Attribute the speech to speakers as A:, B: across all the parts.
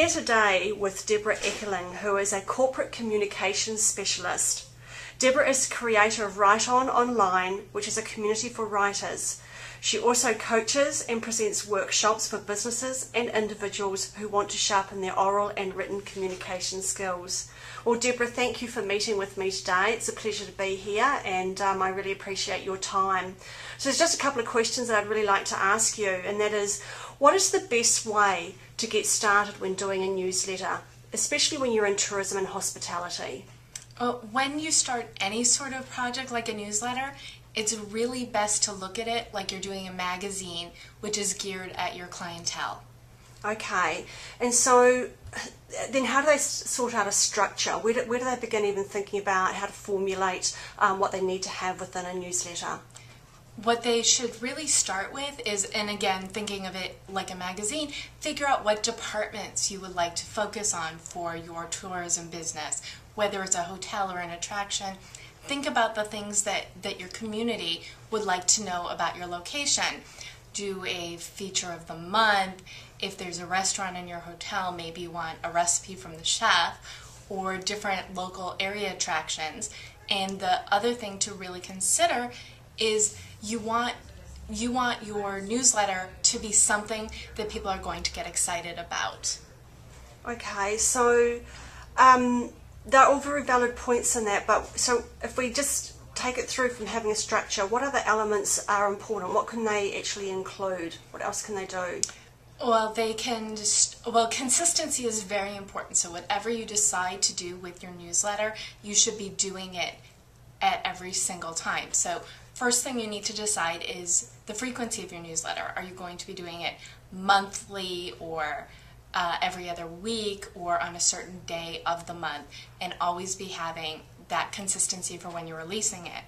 A: here today with Debra Eckerling, who is a corporate communications specialist. Debra is creator of Write On Online, which is a community for writers. She also coaches and presents workshops for businesses and individuals who want to sharpen their oral and written communication skills. Well, Debra, thank you for meeting with me today. It's a pleasure to be here, and I really appreciate your time. So there's just a couple of questions that I'd really like to ask you, and that is, what is the best way to get started when doing a newsletter, especially when you're in tourism and hospitality?
B: When you start any sort of project like a newsletter, it's really best to look at it like you're doing a magazine, which is geared at your clientele.
A: Okay, and so then how do they sort out a structure? Where do they begin even thinking about how to formulate what they need to have within a newsletter?
B: What they should really start with is, and again, thinking of it like a magazine, figure out what departments you would like to focus on for your tourism business, whether it's a hotel or an attraction. Think about the things that your community would like to know about your location. Do a feature of the month. If there's a restaurant in your hotel, maybe you want a recipe from the chef, or different local area attractions. And the other thing to really consider is you want your newsletter to be something that people are going to get excited about.
A: Okay, so they're all very valid points in that, but so if we just take it through from having a structure, what other elements are important? What can they actually include? What else can they do?
B: Well, consistency is very important. So whatever you decide to do with your newsletter, you should be doing it at every single time. So first thing you need to decide is the frequency of your newsletter. Are you going to be doing it monthly or every other week or on a certain day of the month, and always be having that consistency for when you're releasing it.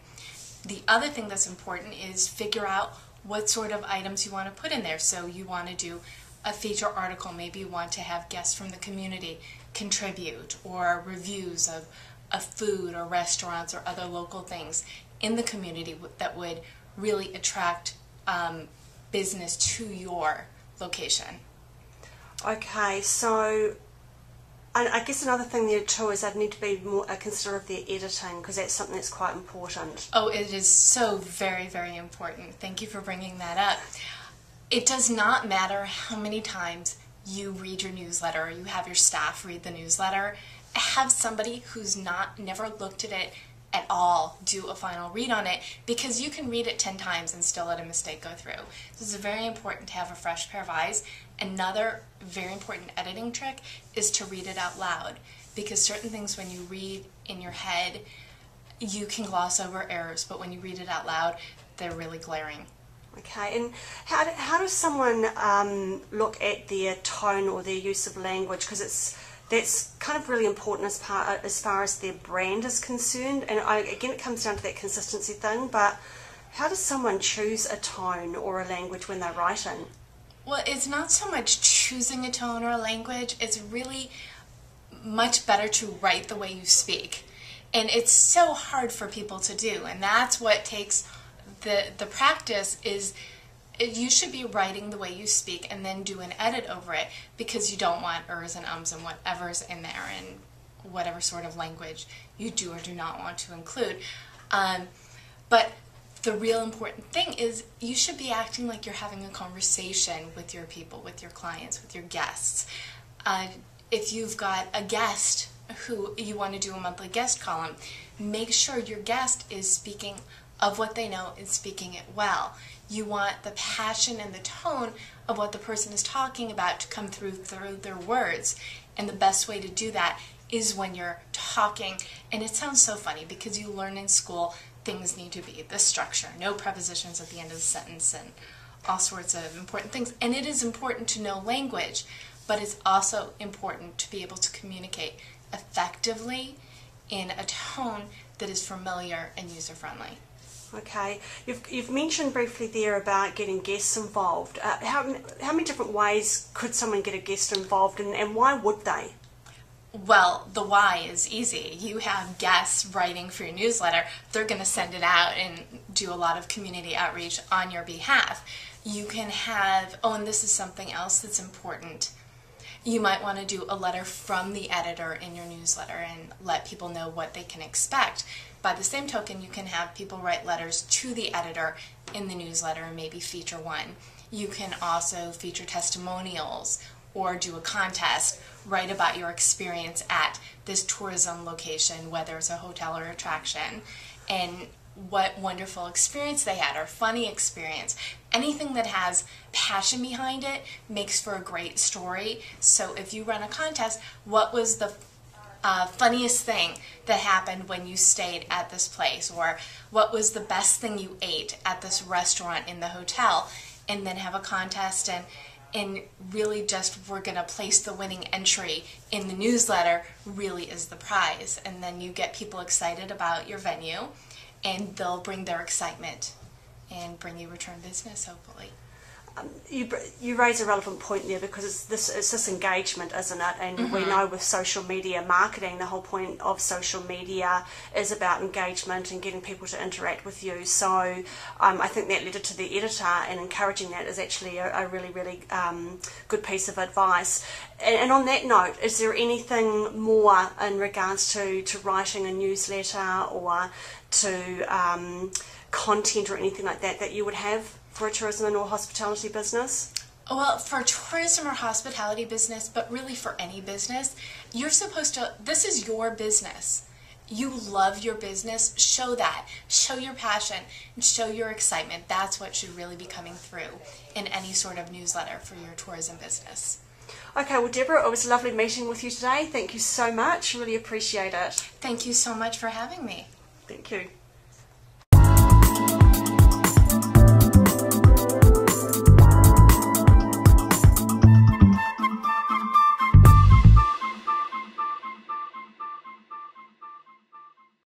B: The other thing that's important is figure out what sort of items you want to put in there. So you want to do a feature article, maybe you want to have guests from the community contribute, or reviews of food or restaurants or other local things in the community that would really attract business to your location.
A: Okay, so I guess another thing there too is I'd need to be more considerate of their editing, because that's something that's quite important.
B: Oh, it is so very, very important. Thank you for bringing that up. It does not matter how many times you read your newsletter or you have your staff read the newsletter. Have somebody who's never looked at it at all do a final read on it, because you can read it 10 times and still let a mistake go through. So it's very important to have a fresh pair of eyes. Another very important editing trick is to read it out loud, because certain things when you read in your head, you can gloss over errors, but when you read it out loud, they're really glaring.
A: Okay, and how does someone look at their tone or their use of language? Because that's kind of really important as far as their brand is concerned. And again, it comes down to that consistency thing, but how does someone choose a tone or a language when they're writing?
B: Well, it's not so much choosing a tone or a language. It's really much better to write the way you speak. And it's so hard for people to do, and that's what takes the practice. Is you should be writing the way you speak and then do an edit over it, because you don't want ers and ums and whatever's in there and whatever sort of language you do or do not want to include. But the real important thing is you should be acting like you're having a conversation with your people, with your clients, with your guests. If you've got a guest who you want to do a monthly guest column, make sure your guest is speaking of what they know and speaking it well. You want the passion and the tone of what the person is talking about to come through their words. And the best way to do that is when you're talking. And it sounds so funny, because you learn in school things need to be the structure, no prepositions at the end of the sentence, and all sorts of important things. And it is important to know language, but it's also important to be able to communicate effectively in a tone that is familiar and user-friendly.
A: Okay, you've mentioned briefly there about getting guests involved. How many different ways could someone get a guest involved, and why would they?
B: Well, the why is easy. You have guests writing for your newsletter. They're going to send it out and do a lot of community outreach on your behalf. You can have, and this is something else that's important. You might want to do a letter from the editor in your newsletter and let people know what they can expect. By the same token, you can have people write letters to the editor in the newsletter and maybe feature one. You can also feature testimonials or do a contest, write about your experience at this tourism location, whether it's a hotel or attraction, and what wonderful experience they had or funny experience. Anything that has passion behind it makes for a great story. So if you run a contest, what was the funniest thing that happened when you stayed at this place, or what was the best thing you ate at this restaurant in the hotel, and then have a contest and really just we're going to place the winning entry in the newsletter really is the prize. And then you get people excited about your venue and they'll bring their excitement and bring you return business, hopefully.
A: You raise a relevant point there, because it's this engagement, isn't it? And we know with social media marketing, the whole point of social media is about engagement and getting people to interact with you. So I think that letter to the editor and encouraging that is actually a really, really good piece of advice. And on that note, is there anything more in regards to writing a newsletter or to content or anything like that that you would have for a tourism or hospitality business?
B: Well, for tourism or hospitality business, but really for any business, you're supposed to, this is your business. You love your business, show that. Show your passion and show your excitement. That's what should really be coming through in any sort of newsletter for your tourism business.
A: Okay, well, Deborah, it was lovely meeting with you today. Thank you so much. Really appreciate it.
B: Thank you so much for having me.
A: Thank you.